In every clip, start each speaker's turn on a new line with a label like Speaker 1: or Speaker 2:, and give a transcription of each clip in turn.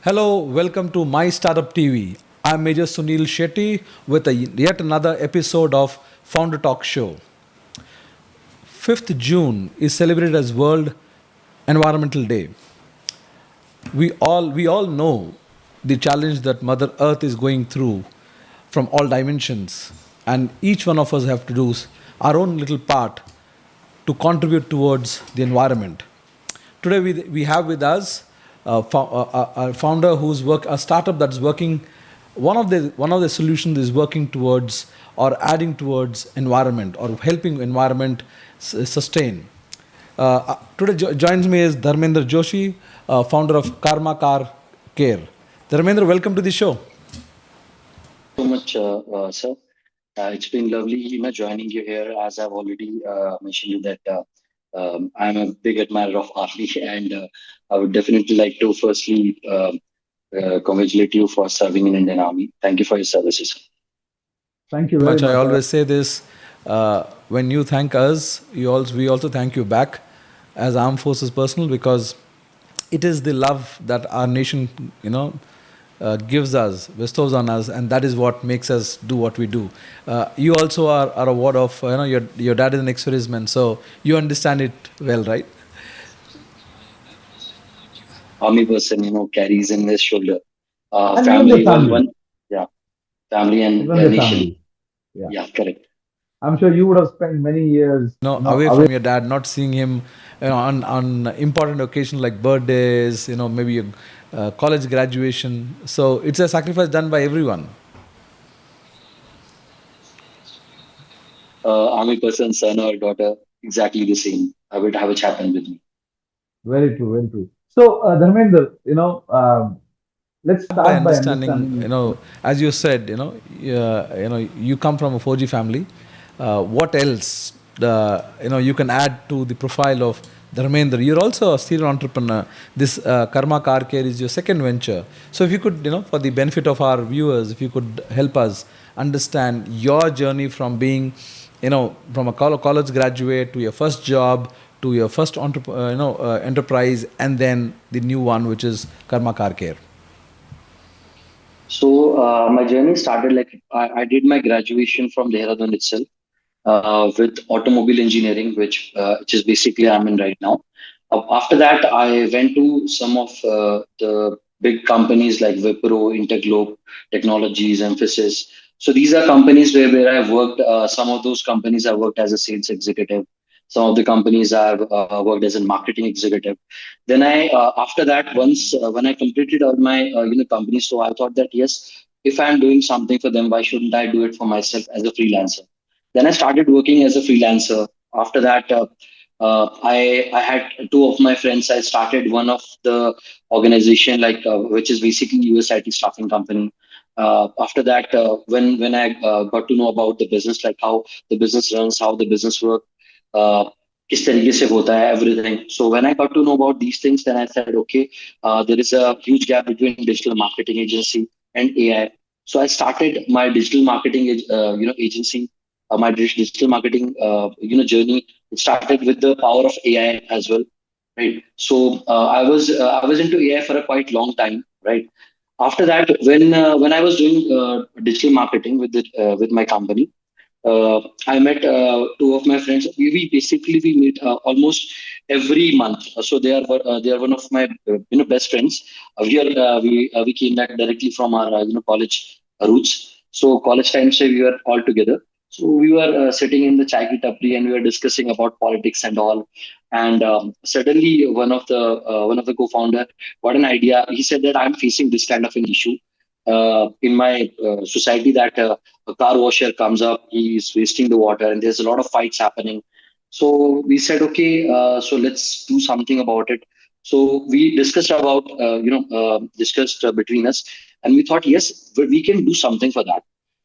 Speaker 1: Hello, welcome to My Startup TV. I'm Major Sunil Shetty with yet another episode of Founder Talk Show. 5th June is celebrated as World Environmental Day. We all know the challenge that Mother Earth is going through from all dimensions, and each one of us have to do our own little part to contribute towards the environment. Today we have with us a founder who's a startup that's working. One of the solutions is working towards or adding towards environment or helping environment sustain. Today joins me is Dharmender Joshi, founder of Carmma Car Care. Dharmender, welcome to the show.
Speaker 2: So much, sir. It's been lovely, joining you here. As I've already mentioned you that I'm a big admirer of Arlie, and I would definitely like to firstly congratulate you for serving in Indian Army. Thank you for your services.
Speaker 1: Thank you very much. I always say this: when you thank us, we also thank you back as armed forces personnel, because it is the love that our nation, gives us, bestows on us, and that is what makes us do what we do. You also are a ward of, your dad is an ex-serviceman, so you understand it well, right?
Speaker 2: Army person, carries in his shoulder.
Speaker 3: And even the
Speaker 2: Family, well,
Speaker 3: family,
Speaker 2: one, yeah, family and
Speaker 3: even the
Speaker 2: nation.
Speaker 3: family. Yeah,
Speaker 2: Yeah, correct.
Speaker 3: I'm sure you would have spent many years,
Speaker 1: Away
Speaker 3: away.
Speaker 1: from your dad, not seeing him, on important occasions like birthdays, maybe a college graduation. So it's a sacrifice done by everyone.
Speaker 2: Army person, son or daughter, exactly the same. I would have it happen with me.
Speaker 3: Very true, very true. So, Dharmender, let's
Speaker 1: By
Speaker 3: start by
Speaker 1: understanding,
Speaker 3: understanding.
Speaker 1: as you said, you come from a 4G family. What else, you can add to the profile of Dharmender? You're also a serial entrepreneur. This Carmma Car Care is your second venture. So if you could, for the benefit of our viewers, if you could help us understand your journey from being, from a college graduate to your first job to your first enterprise, and then the new one, which is Carmma Car Care.
Speaker 2: So my journey started like I did my graduation from Dehradun itself with automobile engineering, which is basically I'm in right now. After that, I went to some of the big companies like Wipro, Interglobe Technologies, Emphasis. So these are companies where I've worked. Some of those companies I worked as a sales executive. Some of the companies I've worked as a marketing executive. Then I after that once when I completed all my companies, so I thought that yes, if I'm doing something for them, why shouldn't I do it for myself as a freelancer? Then I started working as a freelancer. After that, I had two of my friends. I started one of the organization which is basically US IT staffing company. After that, when I got to know about the business, like how the business runs, how the business work, uh, किस तरीके से होता है everything. So when I got to know about these things, then I said, okay, there is a huge gap between digital marketing agency and AI. So I started my digital marketing agency, my digital marketing journey. It started with the power of AI as well, right? So I was into AI for a quite long time, right? After that, when I was doing digital marketing with my company, I met two of my friends. We basically we meet almost every month. So they are one of my best friends. We came back directly from our college roots. So college times we were all together. So we were sitting in the chai ki tapri and we were discussing about politics and all. And suddenly one of the co-founder got an idea. He said that I'm facing this kind of an issue in my society, that a car washer comes up, he's wasting the water, and there's a lot of fights happening. So we said, okay, so let's do something about it. So we discussed between us, and we thought, yes, but we can do something for that.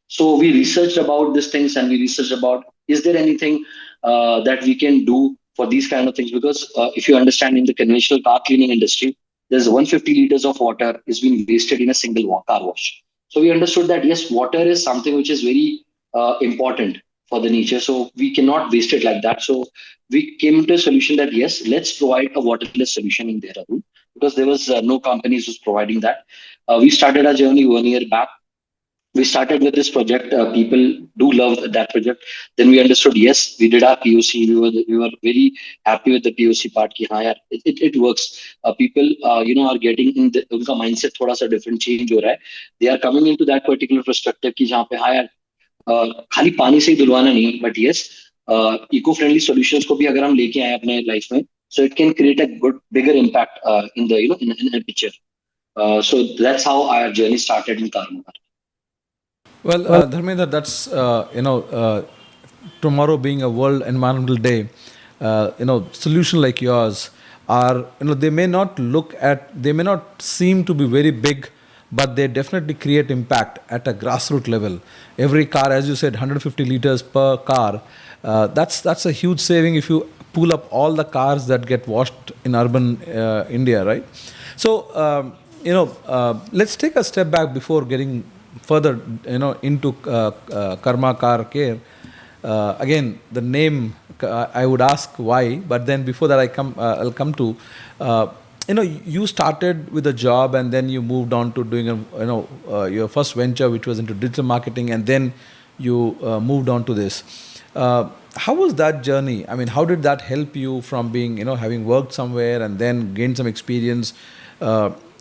Speaker 2: So we researched about these things, and we researched about, is there anything that we can do for these kind of things? Because if you understand, in the conventional car cleaning industry, there's 150 liters of water is being wasted in a single car wash. So we understood that yes, water is something which is very important for the nature. So we cannot waste it like that. So we came to a solution that yes, let's provide a waterless solution in Dehradun. because there was no companies who's providing that. We started our journey 1 year back. We started with this project. People do love that project. Then we understood, yes, we did our POC. We were very happy with the POC part. Ki, haan, yaar, it works. People are getting in the उनका mindset थोड़ा सा different change हो रहा है. They are coming into that particular perspective कि जहाँ पे हाँ यार खाली पानी से ही धुलवाना नहीं, but yes, eco friendly solutions को भी अगर हम लेके आए अपने लाइफ में, so it can create a good bigger impact in the in a picture. So that's how our journey started in Carmma.
Speaker 1: Well, Dharmender, that's tomorrow being a World Environmental Day, solution like yours are they may not seem to be very big, but they definitely create impact at a grassroots level. Every car, as you said, 150 liters per car. That's a huge saving if you pull up all the cars that get washed in urban India, right? So let's take a step back before getting further into Carmma Car Care. Again, the name, I would ask why, but then before that I'll come to you started with a job and then you moved on to doing your first venture, which was into digital marketing, and then you moved on to this. How was that journey? I mean, how did that help you from being having worked somewhere and then gained some experience,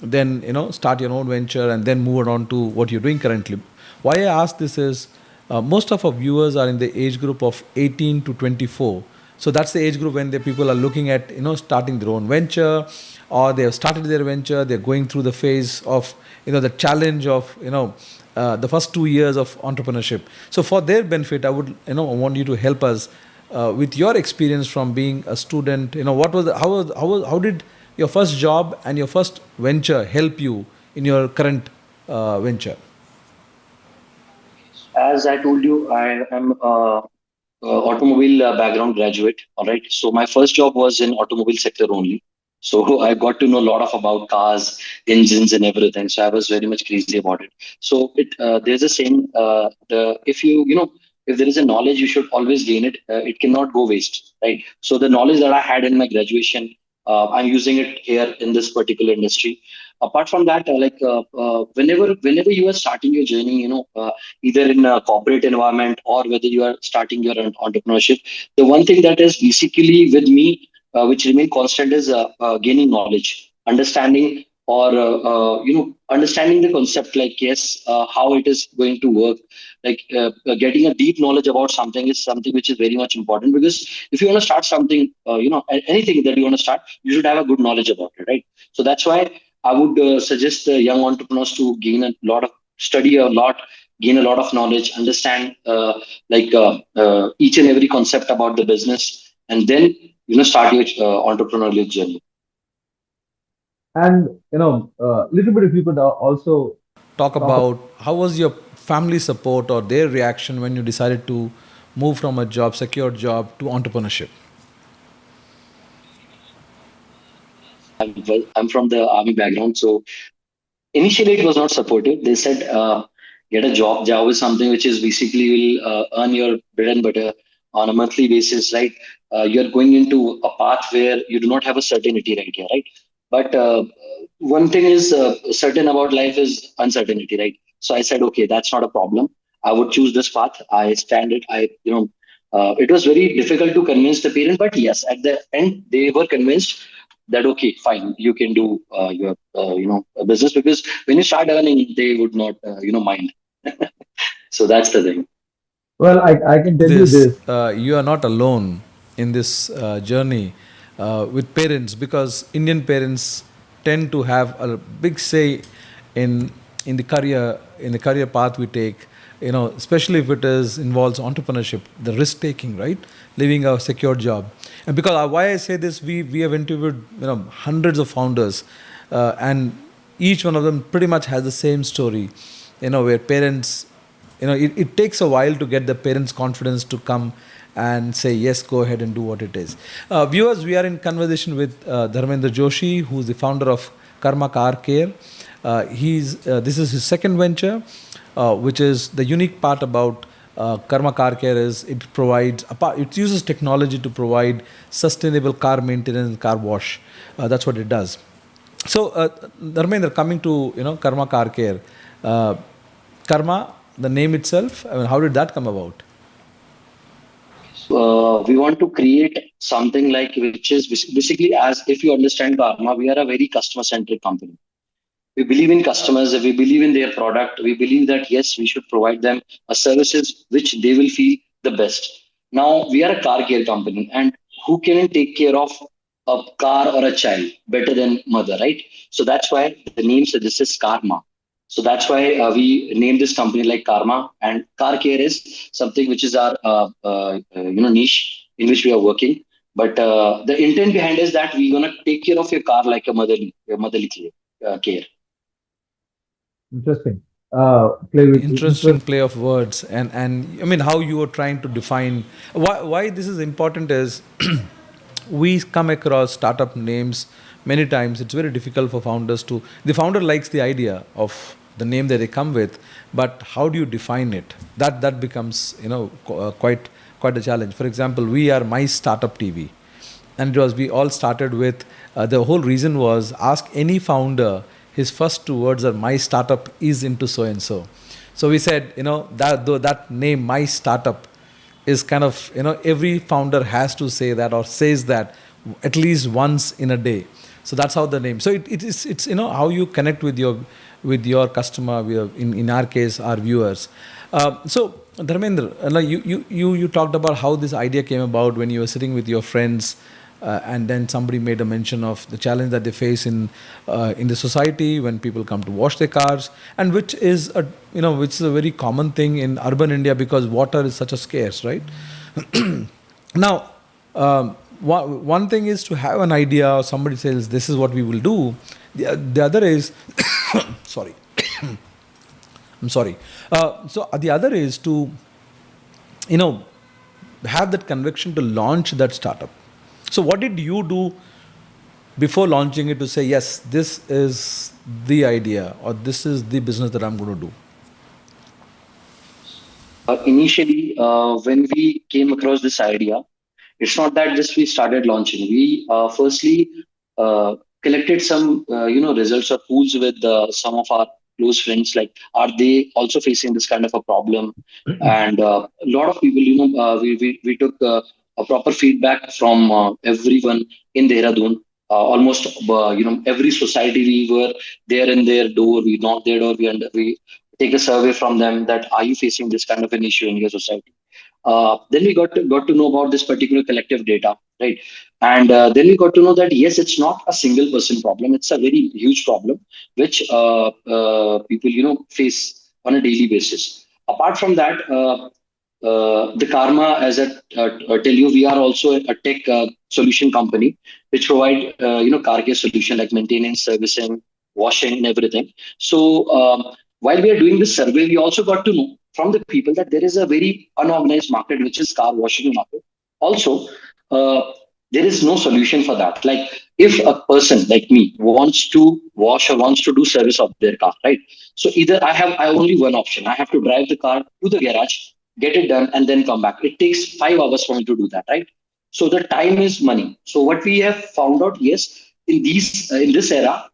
Speaker 1: then start your own venture and then move on to what you're doing currently? Why I ask this is most of our viewers are in the age group of 18 to 24. So that's the age group when the people are looking at starting their own venture, or they have started their venture. They're going through the phase of the challenge of the first 2 years of entrepreneurship. So for their benefit, I would I want you to help us with your experience from being a student. What was how did your first job and your first venture help you in your current venture?
Speaker 2: As I told you, I am automobile background graduate. All right. So my first job was in automobile sector only. So I got to know a lot of about cars, engines, and everything. So I was very much crazy about it. So there's a saying: if if there is a knowledge, you should always gain it. It cannot go waste, right? So the knowledge that I had in my graduation, I'm using it here in this particular industry. Apart from that, whenever you are starting your journey, either in a corporate environment or whether you are starting your own entrepreneurship, the one thing that is basically with me, which remain constant, is gaining knowledge, understanding, or understanding the concept, like yes, how it is going to work. Like getting a deep knowledge about something is something which is very much important, because if you want to start something, anything that you want to start, you should have a good knowledge about it, right? So that's why I would suggest the young entrepreneurs to study a lot, gain a lot of knowledge, understand each and every concept about the business, and then start your entrepreneurial journey.
Speaker 3: And little bit if you could also
Speaker 1: Talk about how was your family support or their reaction when you decided to move from a job, secured job, to entrepreneurship?
Speaker 2: I'm from the army background, so initially it was not supportive. They said, get a job. Job is something which is basically will earn your bread and butter on a monthly basis, right? You're going into a path where you do not have a certainty right here, right? But one thing is certain about life is uncertainty, right? So I said, okay, that's not a problem. I would choose this path. I stand it. It was very difficult to convince the parent, but yes, at the end they were convinced that okay, fine, you can do your a business, because when you start earning, they would not mind. So that's the thing.
Speaker 3: well, I can tell you
Speaker 1: This
Speaker 3: this.
Speaker 1: you are not alone in this journey with parents, because Indian parents tend to have a big say in in the career path we take. Especially if it is involves entrepreneurship, the risk taking, right? Leaving a secure job. And because why I say this, we have interviewed hundreds of founders, and each one of them pretty much has the same story. Where parents, it takes a while to get the parents' confidence to come and say yes, go ahead and do what it is. Viewers, we are in conversation with Dharmender Joshi, who is the founder of Carmma Car Care. This is his second venture, which is the unique part about Carmma Car Care is it uses technology to provide sustainable car maintenance and car wash. That's what it does. So, Dharmender, coming to Carmma Car Care, uh, Karma, the name itself. I mean, how did that come about?
Speaker 2: We want to create something like which is basically, as if you understand Karma, we are a very customer centric company. We believe in customers, we believe in their product, we believe that yes, we should provide them a services which they will feel the best. Now we are a car care company, and who can take care of a car or a child better than mother, right? So that's why the name suggests Karma. So that's why we named this company like Karma, and car care is something which is our niche in which we are working. But the intent behind is that we're gonna take care of your car like a motherly care.
Speaker 3: Interesting. Play with
Speaker 1: Interesting
Speaker 3: interest.
Speaker 1: play of words, and I mean how you are trying to define why this is important is we come across startup names many times. It's very difficult for founders to. The founder likes the idea of the name that they come with, but how do you define it? That becomes quite a challenge. For example, we are My Startup TV, and it was we all started with the whole reason was ask any founder, his first two words are my startup is into so and so. So we said, that though that name my startup is kind of, every founder has to say that or says that at least once in a day. So that's how the name. So it's how you connect with your customer, in our case our viewers. So Dharmender, you talked about how this idea came about when you were sitting with your friends, and then somebody made a mention of the challenge that they face in the society when people come to wash their cars, and which is a very common thing in urban India because water is such a scarce, right? Now, one thing is to have an idea, or somebody says this is what we will do. The other is, sorry, I'm sorry. So the other is to, you know, have that conviction to launch that startup. So what did you do before launching it to say, yes, this is the idea or this is the business that I'm going to do?
Speaker 2: Initially, when we came across this idea, it's not that just we started launching. We firstly collected some results or pools with some of our close friends. Like, are they also facing this kind of a problem? And a lot of people, we took a proper feedback from everyone in Dehradun. Almost every society we were there in their door. We knocked their door. We take a survey from them that are you facing this kind of an issue in your society. Then we got to know about this particular collective data, right? And then we got to know that yes, it's not a single person problem; it's a very huge problem which people face on a daily basis. Apart from that, the Karma, as I tell you, we are also a tech solution company which provide car care solution like maintenance, servicing, washing, and everything. So while we are doing this survey, we also got to know from the people that there is a very unorganized market, which is car washing market. Also, uh, there is no solution for that. Like if a person like me wants to wash or wants to do service of their car, right? So either I have only one option. I have to drive the car to the garage, get it done, and then come back. It takes 5 hours for me to do that, right? So the time is money. So what we have found out, yes, in this era,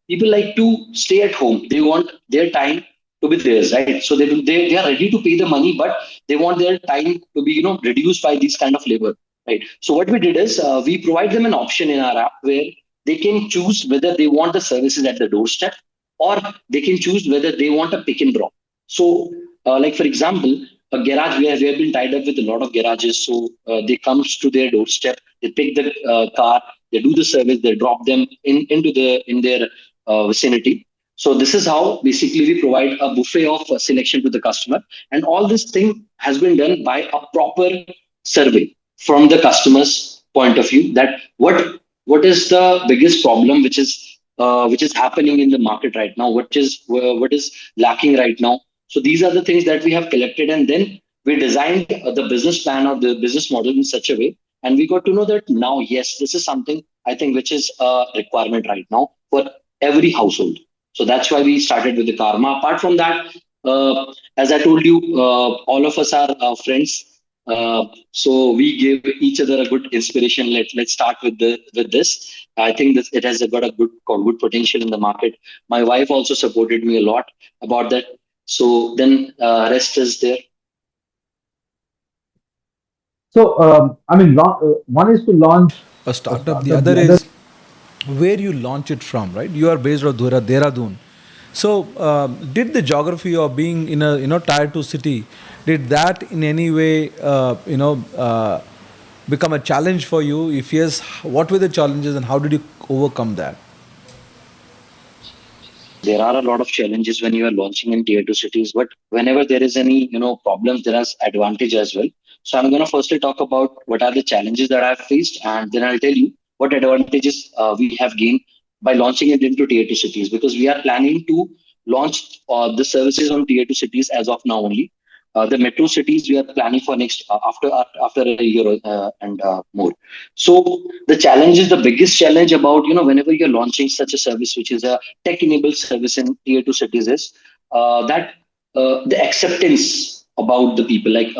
Speaker 2: people like to stay at home. They want their time to be theirs, right? So they are ready to pay the money, but they want their time to be reduced by these kind of labor, right? So what we did is we provide them an option in our app where they can choose whether they want the services at the doorstep, or they can choose whether they want a pick and drop. So like for example, a garage, we have been tied up with a lot of garages, so they comes to their doorstep, they pick the car, they do the service, they drop them in their vicinity. So this is how basically we provide a buffet of selection to the customer, and all this thing has been done by a proper survey from the customer's point of view, that what is the biggest problem which is happening in the market right now, what is lacking right now. So these are the things that we have collected, and then we designed the business plan or the business model in such a way, and we got to know that now, yes, this is something I think which is a requirement right now for every household. So that's why we started with the Karma. Apart from that, as I told you, all of us are friends. So we give each other a good inspiration. Let's start with this. I think that it has got a good potential in the market. My wife also supported me a lot about that. So then rest is there.
Speaker 3: So, I mean, one is to launch
Speaker 1: A
Speaker 3: a
Speaker 1: startup. The
Speaker 3: startup.
Speaker 1: other
Speaker 3: The other,
Speaker 1: is where you launch it from, right? You are based on Dehradun. So, did the geography of being in a tier two city, did that in any way become a challenge for you? If yes, what were the challenges and how did you overcome that?
Speaker 2: There are a lot of challenges when you are launching in tier two cities, but whenever there is any problems, there is advantage as well. So I'm going to firstly talk about what are the challenges that I've faced, and then I'll tell you what advantages we have gained by launching it into tier two cities, because we are planning to launch the services on tier two cities as of now only. The metro cities we are planning for next after a year and more. So the challenge is, the biggest challenge about whenever you're launching such a service which is a tech enabled service in tier 2 cities is that the acceptance about the people, like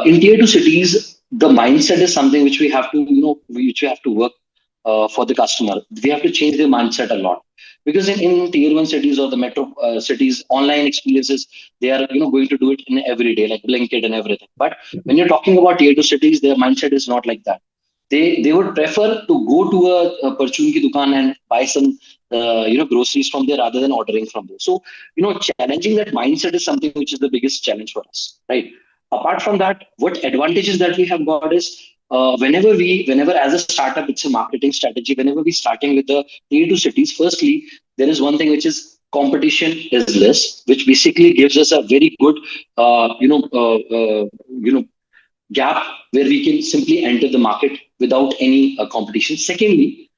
Speaker 2: in tier 2 cities, the mindset is something which we have to which we have to work for the customer. We have to change their mindset a lot, because in tier 1 cities or the metro cities, online experiences, they are going to do it in every day, like Blinkit and everything. But when you're talking about tier 2 cities, their mindset is not like that. They would prefer to go to a perchun ki dukan and buy some groceries from there rather than ordering from there. So challenging that mindset is something which is the biggest challenge for us, right? Apart from that, what advantages that we have got is, whenever as a startup, it's a marketing strategy. Whenever we starting with the tier 2 cities, firstly there is one thing which is competition is less, which basically gives us a very good gap where we can simply enter the market without any competition. Secondly,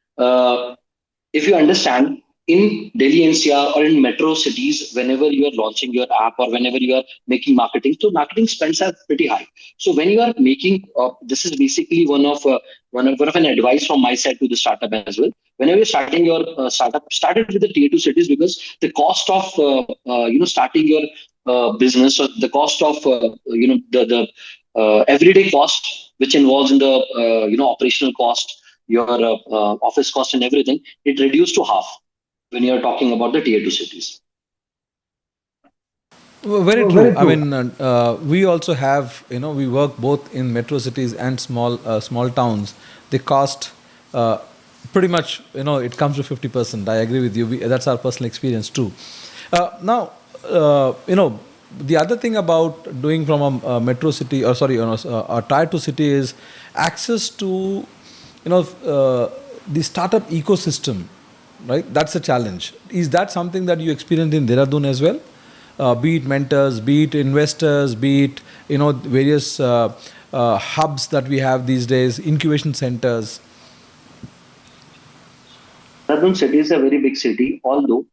Speaker 2: if you understand, in Delhi NCR or in metro cities, whenever you are launching your app or whenever you are making marketing, so marketing spends are pretty high. So when you are making, this is basically one of an advice from my side to the startup as well. Whenever you're starting your startup, start it with the tier two cities, because the cost of starting your business, or the cost of the everyday cost which involves in the operational cost, your office cost and everything, it reduced to half when you're talking about the tier 2 cities.
Speaker 1: Very true.
Speaker 3: very
Speaker 1: I
Speaker 3: true.
Speaker 1: mean, we also have, we work both in metro cities and small towns. They cost pretty much, it comes to 50%. I agree with you. That's our personal experience too. Now, the other thing about doing from a metro city, or sorry, a tier two city is access to, the startup ecosystem, right? That's a challenge. Is that something that you experienced in Dehradun as well? Be it mentors, be it investors, be it various hubs that we have these days, incubation centers.
Speaker 2: Dehradun city is a very big city, although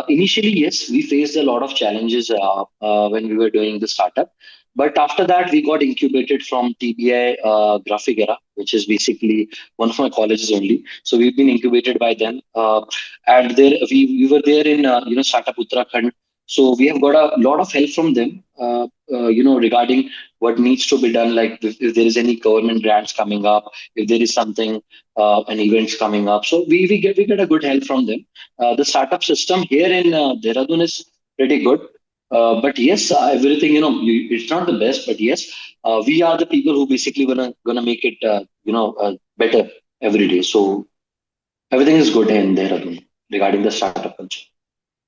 Speaker 2: initially, yes, we faced a lot of challenges when we were doing the startup. But after that, we got incubated from TBI Graphigera, which is basically one of my colleges only. So we've been incubated by them, and there we were there in Startup Uttarakhand. So we have got a lot of help from them, regarding what needs to be done. Like if there is any government grants coming up, if there is something and events coming up. So we get a good help from them. The startup system here in Dehradun is pretty good. But yes, everything it's not the best, but yes, we are the people who basically gonna make it better every day. So everything is good in Dehradun regarding the startup culture.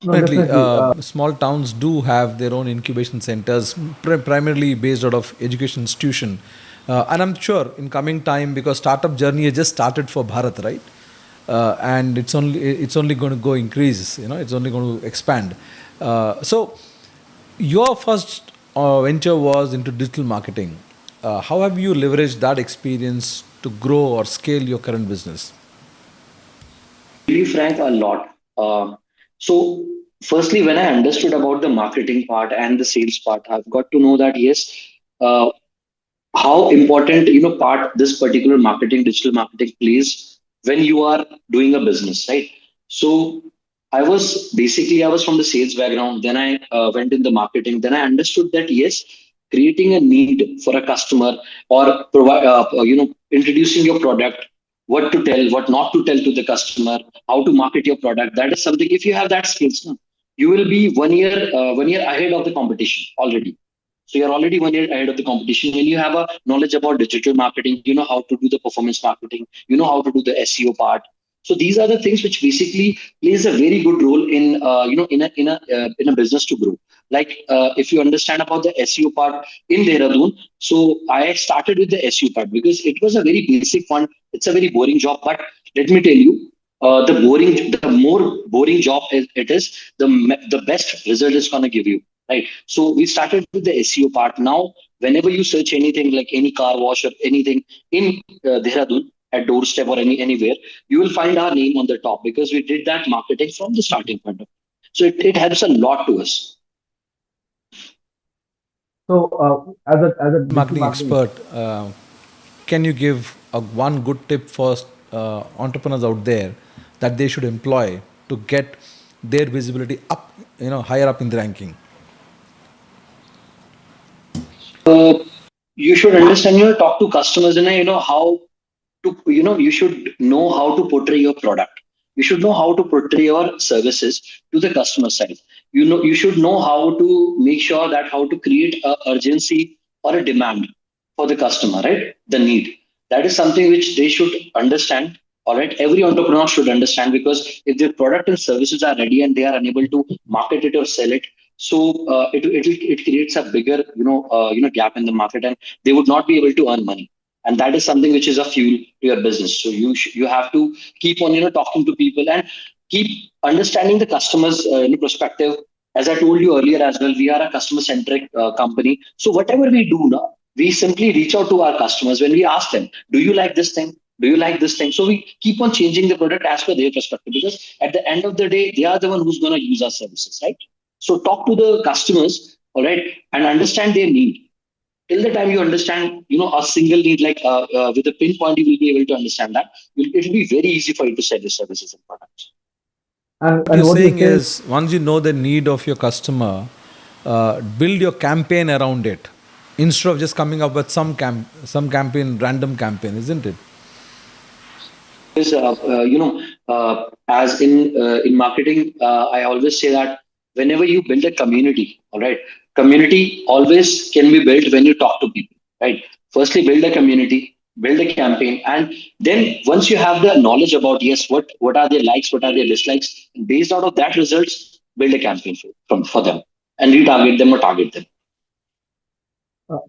Speaker 3: No,
Speaker 1: Definitely,
Speaker 3: definitely.
Speaker 1: small towns do have their own incubation centers, primarily based out of education institution. And I'm sure in coming time, because startup journey has just started for Bharat, right? And it's only going to go increase. It's only going to expand. So your first venture was into digital marketing. How have you leveraged that experience to grow or scale your current business?
Speaker 2: Really frank, a lot. So, firstly, when I understood about the marketing part and the sales part, I've got to know that yes, uh, how important part this particular marketing, digital marketing plays when you are doing a business, right? So, I was from the sales background. Then I went in the marketing. Then I understood that yes, creating a need for a customer, or provide, introducing your product, what to tell, what not to tell to the customer, how to market your product. That is something. If you have that skills, no, you will be 1 year ahead of the competition already. So you're already 1 year ahead of the competition when you have a knowledge about digital marketing. You know how to do the performance marketing. You know how to do the SEO part. So these are the things which basically plays a very good role in in a business to grow. Like if you understand about the SEO part in Dehradun, so I started with the SEO part because it was a very basic one. It's a very boring job, but let me tell you, the more boring job it is, the best result is gonna give you. Right. So we started with the SEO part. Now, whenever you search anything like any car wash or anything in Dehradun at Doorstep or anywhere, you will find our name on the top because we did that marketing from the starting point of. So it helps a lot to us.
Speaker 3: So, as a digital
Speaker 1: Marketing
Speaker 3: marketing,
Speaker 1: expert, can you give one good tip for entrepreneurs out there that they should employ to get their visibility up, higher up in the ranking?
Speaker 2: Uh, you should understand, talk to customers and how to, you should know how to portray your product. You should know how to portray your services to the customer side. You should know how to make sure that how to create a urgency or a demand for the customer, right? The need. That is something which they should understand. All right. Every entrepreneur should understand, because if their product and services are ready and they are unable to market it or sell it, so it creates a bigger gap in the market, and they would not be able to earn money. And that is something which is a fuel to your business. So you have to keep on talking to people and keep understanding the customers perspective. As I told you earlier as well, we are a customer centric company. So whatever we do now, we simply reach out to our customers when we ask them, do you like this thing, do you like this thing? So we keep on changing the product as per their perspective, because at the end of the day, they are the one who's going to use our services, right? So talk to the customers, all right, and understand their need. Till the time you understand, a single need, like with a pinpoint, you will be able to understand that. It will be very easy for you to sell your services and products.
Speaker 1: What
Speaker 3: and
Speaker 1: you're
Speaker 3: what you're
Speaker 1: saying
Speaker 3: saying,
Speaker 1: is, once you know the need of your customer, build your campaign around it instead of just coming up with some campaign, random campaign, isn't it?
Speaker 2: Because as in marketing, I always say that whenever you build a community, all right, community always can be built when you talk to people, right? Firstly, build a community, build a campaign, and then once you have the knowledge about, yes, what are their likes, what are their dislikes, and based out of that results, build a campaign for them and retarget them or target them.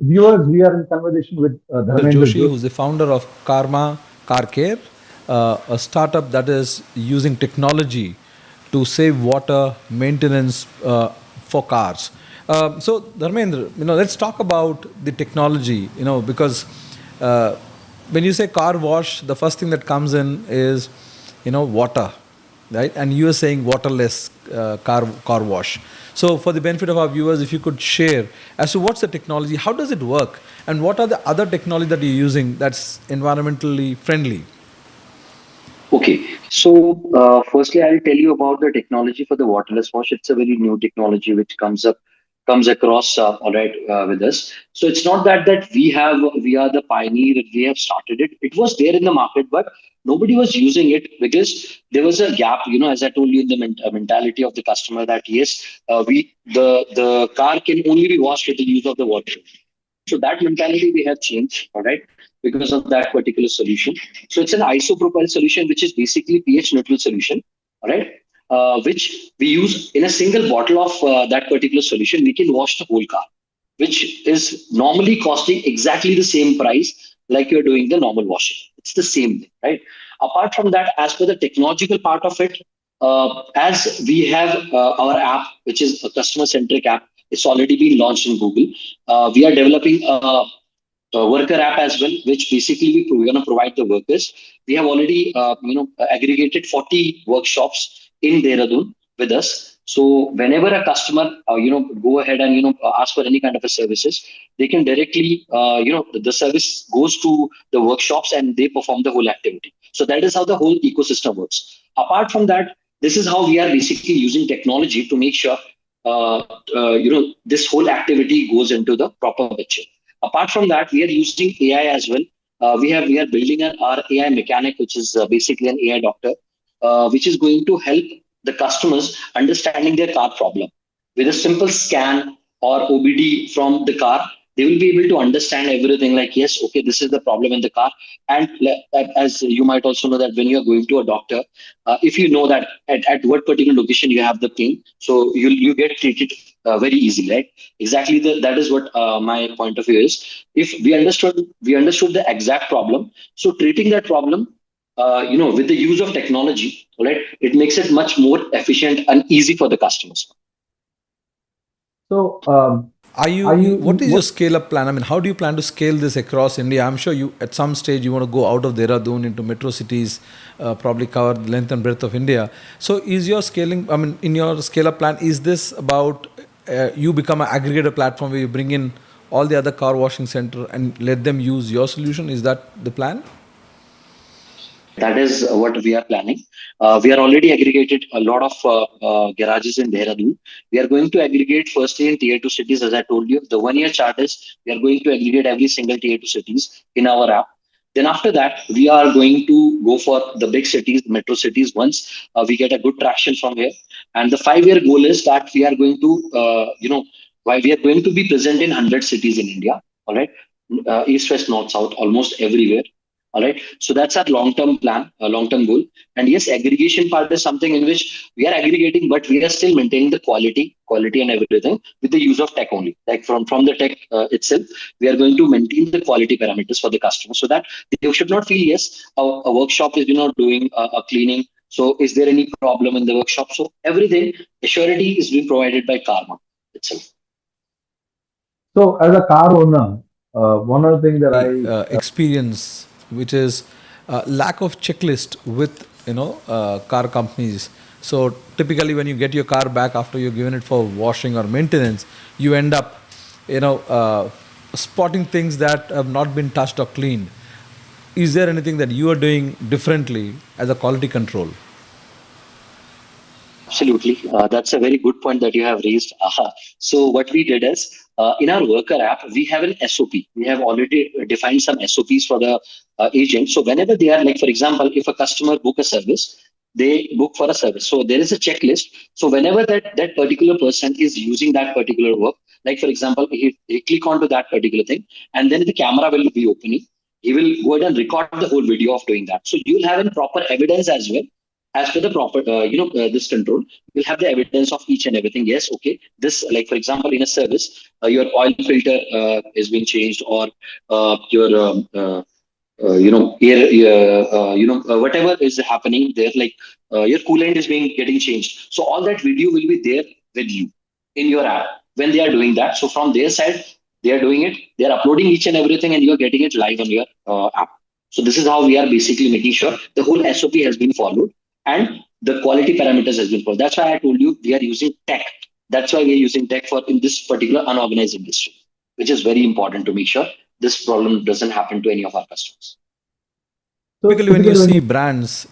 Speaker 3: viewers, we are in conversation with Dharmender
Speaker 1: Joshi,
Speaker 3: Joshi.
Speaker 1: who's the founder of Carmma Car Care, a startup that is using technology to save water maintenance for cars. So, Dharmendra, let's talk about the technology. Because when you say car wash, the first thing that comes in is, water, right? And you are saying waterless car wash. So, for the benefit of our viewers, if you could share as to what's the technology, how does it work, and what are the other technology that you're using that's environmentally friendly?
Speaker 2: Okay, so firstly, I'll tell you about the technology for the waterless wash. It's a very new technology which comes across all right with us. So it's not that we are the pioneer, we have started it. It was there in the market, but nobody was using it because there was a gap. As I told you, in the mentality of the customer, that yes, the car can only be washed with the use of the water. So that mentality we have changed, all right, because of that particular solution. So it's an isopropyl solution, which is basically pH neutral solution, all right, which we use in a single bottle of that particular solution. We can wash the whole car, which is normally costing exactly the same price like you're doing the normal washing. It's the same thing, right? Apart from that, as per the technological part of it, as we have our app, which is a customer centric app, it's already been launched in Google. We are developing a worker app as well, which basically we're going to provide the workers. We have already, aggregated 40 workshops in Dehradun with us. So whenever a customer, go ahead and ask for any kind of a services, they can directly, the service goes to the workshops and they perform the whole activity. So that is how the whole ecosystem works. Apart from that, this is how we are basically using technology to make sure this whole activity goes into the proper picture. Apart from that, we are using AI as well. We are building our AI mechanic, which is basically an AI doctor, which is going to help the customers understanding their car problem. With a simple scan or OBD from the car, they will be able to understand everything. Like, yes, okay, this is the problem in the car. And as you might also know that when you are going to a doctor, if you know that at what particular location you have the pain, so you get treated very easily, right? Exactly, that is what my point of view is. If we understood the exact problem, so treating that problem, with the use of technology, right, it makes it much more efficient and easy for the customers.
Speaker 3: So,
Speaker 1: Are you,
Speaker 3: are you
Speaker 1: what is your
Speaker 3: what?
Speaker 1: scale up plan? I mean, how do you plan to scale this across India? I'm sure you, at some stage, you want to go out of Dehradun into metro cities, probably cover the length and breadth of India. So, is your scaling, I mean, in your scale up plan, is this about you become an aggregator platform where you bring in all the other car washing center and let them use your solution? Is that the plan?
Speaker 2: That is what we are planning. We are already aggregated a lot of garages in Dehradun. We are going to aggregate firstly in tier 2 cities, as I told you. The 1 year chart is we are going to aggregate every single tier 2 cities in our app. Then after that, we are going to go for the big cities, metro cities, once we get a good traction from here. And the 5 year goal is that we are going to, why we are going to be present in 100 cities in India. All right. East, west, north, south, almost everywhere. All right. So that's our long-term plan, a long-term goal. And yes, aggregation part is something in which we are aggregating, but we are still maintaining the quality and everything with the use of tech only. Like from the tech itself, we are going to maintain the quality parameters for the customer so that they should not feel, yes, a workshop is, doing a cleaning. So is there any problem in the workshop? So everything, assurity is being provided by Carmma itself.
Speaker 3: So, as a car owner, one of the things that I
Speaker 1: Experience, which is lack of checklist with car companies. So typically, when you get your car back after you've given it for washing or maintenance, you end up spotting things that have not been touched or cleaned. Is there anything that you are doing differently as a quality control?
Speaker 2: Absolutely. That's a very good point that you have raised. Aha. So what we did is in our worker app, we have an SOP. We have already defined some SOPs for the agent. So whenever they are, like, for example, if a customer book a service, they book for a service. So there is a checklist. So whenever that particular person is using that particular work, like for example, he click onto that particular thing, and then the camera will be opening. He will go ahead and record the whole video of doing that. So you will have a proper evidence as well as per the proper this control. You'll have the evidence of each and everything. Yes, okay, this, like for example, in a service, your oil filter is being changed, or your air whatever is happening there, like your coolant is being getting changed. So all that video will be there with you in your app when they are doing that. So from their side, they are doing it, they are uploading each and everything, and you are getting it live on your app. So this is how we are basically making sure the whole SOP has been followed and the quality parameters has been followed. That's why I told you we are using tech. That's why we are using tech for in this particular unorganized industry, which is very important to make sure this problem doesn't happen to any of our customers.
Speaker 3: so
Speaker 1: Typically, when you
Speaker 3: typically when
Speaker 1: see
Speaker 3: you
Speaker 1: brands,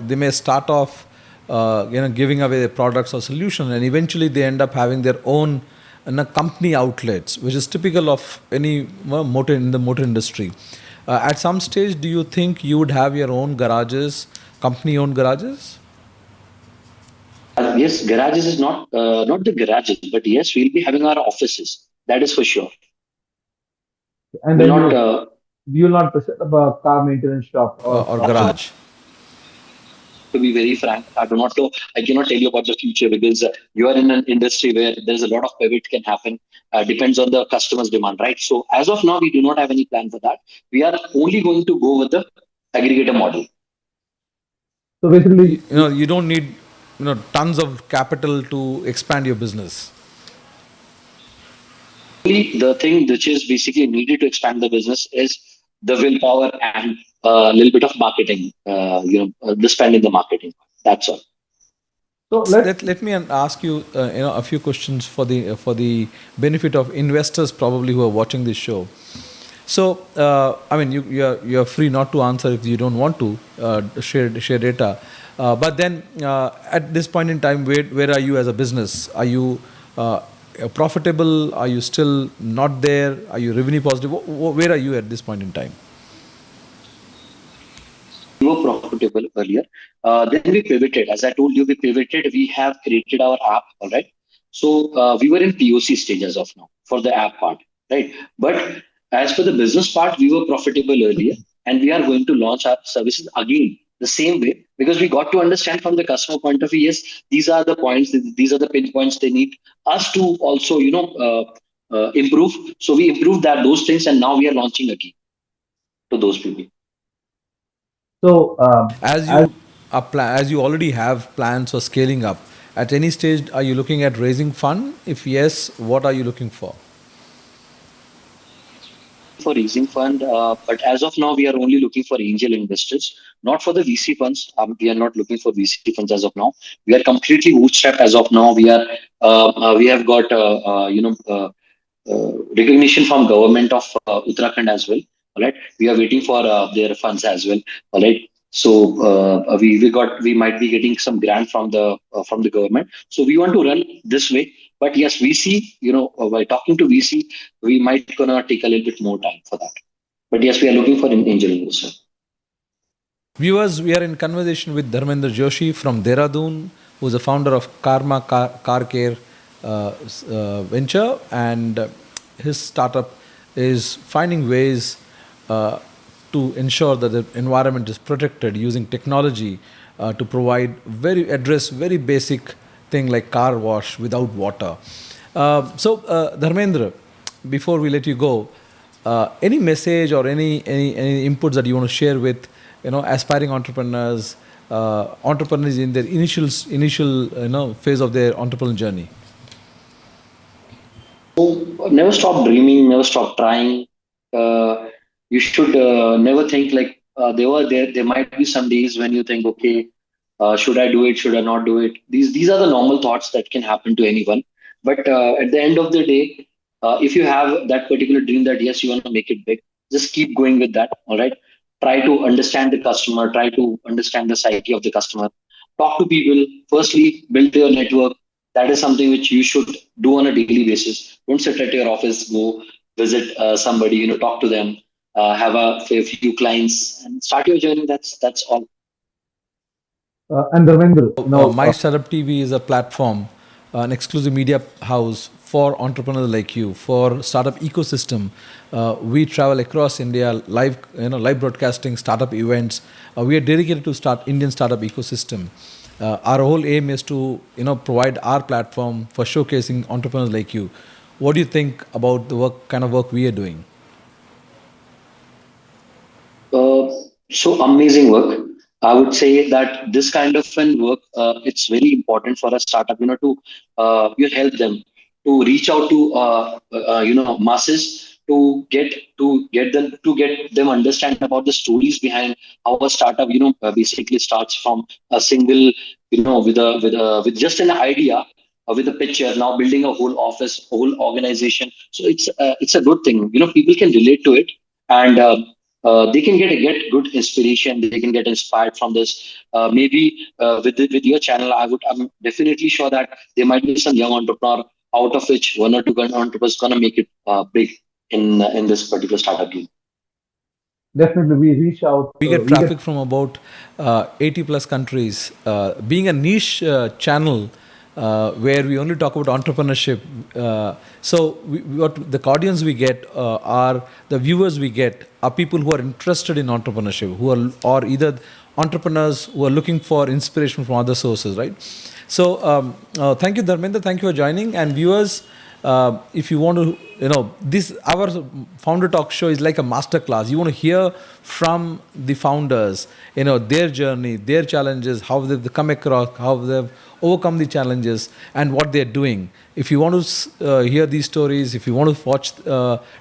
Speaker 1: they may start off, giving away their products or solution, and eventually they end up having their own company outlets, which is typical of any motor in the motor industry. At some stage, do you think you would have your own garages, company-owned garages?
Speaker 2: Yes, garages is not the garages, but yes, we'll be having our offices. That is for sure.
Speaker 3: and
Speaker 2: Will
Speaker 3: then
Speaker 2: not.
Speaker 3: you will not set up a car maintenance shop or
Speaker 1: Or
Speaker 3: something.
Speaker 1: garage?
Speaker 2: To be very frank, I do not know. I cannot tell you about the future because you are in an industry where there's a lot of pivot can happen. Depends on the customer's demand, right? So as of now, we do not have any plan for that. We are only going to go with the aggregator model.
Speaker 3: So basically,
Speaker 1: You don't need tons of capital to expand your business.
Speaker 2: Only the thing which is basically needed to expand the business is the willpower and a little bit of marketing. The spend in the marketing. That's all.
Speaker 3: so let's
Speaker 1: Let me ask you, a few questions for the benefit of investors probably who are watching this show. So, I mean, you're free not to answer if you don't want to share data. But then, at this point in time, where are you as a business? Are you profitable? Are you still not there? Are you revenue positive? Where are you at this point in time?
Speaker 2: We were profitable earlier. Then we pivoted. As I told you, we pivoted. We have created our app, all right? So we were in POC stage as of now for the app part, right? But as for the business part, we were profitable earlier, and we are going to launch our services again the same way because we got to understand from the customer point of view. Yes, these are the points. These are the pinpoints they need us to also, improve. So we improved those things, and now we are launching again to those people.
Speaker 3: So,
Speaker 1: As
Speaker 3: as
Speaker 1: you as you already have plans for scaling up, at any stage are you looking at raising fund? If yes, what are you looking for?
Speaker 2: For raising fund, but as of now, we are only looking for angel investors, not for the VC funds. We are not looking for VC funds as of now. We are completely bootstrapped as of now. We have got recognition from government of Uttarakhand as well. All right, we are waiting for their funds as well. All right, so we might be getting some grant from the government. So we want to run this way. But yes, VC, by talking to VC, we might gonna take a little bit more time for that. But yes, we are looking for an angel investor.
Speaker 1: Viewers, we are in conversation with Dharmender Joshi from Dehradun, who is the founder of Car Care venture, and his startup is finding ways to ensure that the environment is protected using technology to address very basic thing like car wash without water. Dharmendra, before we let you go, any message or any inputs that you want to share with aspiring entrepreneurs, entrepreneurs in their initial phase of their entrepreneurial journey?
Speaker 2: So never stop dreaming, never stop trying. You should never think like there might be some days when you think, okay, should I do it? Should I not do it? These are the normal thoughts that can happen to anyone. But at the end of the day, if you have that particular dream that yes, you want to make it big, just keep going with that. All right. Try to understand the customer. Try to understand the psyche of the customer. Talk to people. Firstly, build your network. That is something which you should do on a daily basis. Don't sit at your office. Go visit somebody. Talk to them. Have a few clients and start your journey. That's all.
Speaker 3: and Dharmender,
Speaker 1: My Startup TV is a platform, an exclusive media house for entrepreneurs like you, for startup ecosystem. We travel across India, live broadcasting, startup events. We are dedicated to Indian startup ecosystem. Our whole aim is to provide our platform for showcasing entrepreneurs like you. What do you think about the kind of work we are doing?
Speaker 2: So amazing work. I would say that this kind of an work, it's very important for a startup, to you help them to reach out to masses to get them understand about the stories behind how a startup basically starts from a single with just an idea with a picture now building a whole office whole organization. So it's a good thing, people can relate to it, and they can get good inspiration. They can get inspired from this. Maybe with your channel, I'm definitely sure that there might be some young entrepreneur out of which one or two entrepreneurs gonna make it big in this particular startup team.
Speaker 3: definitely we reach out.
Speaker 1: We get
Speaker 3: We get
Speaker 1: traffic from about 80 plus countries. Being a niche channel where we only talk about entrepreneurship, what the audience we get are the viewers we get are people who are interested in entrepreneurship, who are or either entrepreneurs who are looking for inspiration from other sources, right? So thank you, Dharmender. Thank you for joining, and viewers. If you want to, this our founder talk show is like a master class. You want to hear from the founders, their journey, their challenges, how they've come across, how they've overcome the challenges, and what they're doing. If you want to hear these stories, if you want to watch,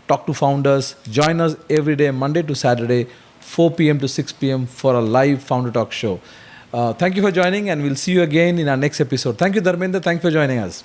Speaker 1: talk to founders, join us every day, Monday to Saturday, 4 p.m. to 6 p.m. for a live founder talk show. Thank you for joining, and we'll see you again in our next episode. Thank you, Dharmender. Thank you for joining us.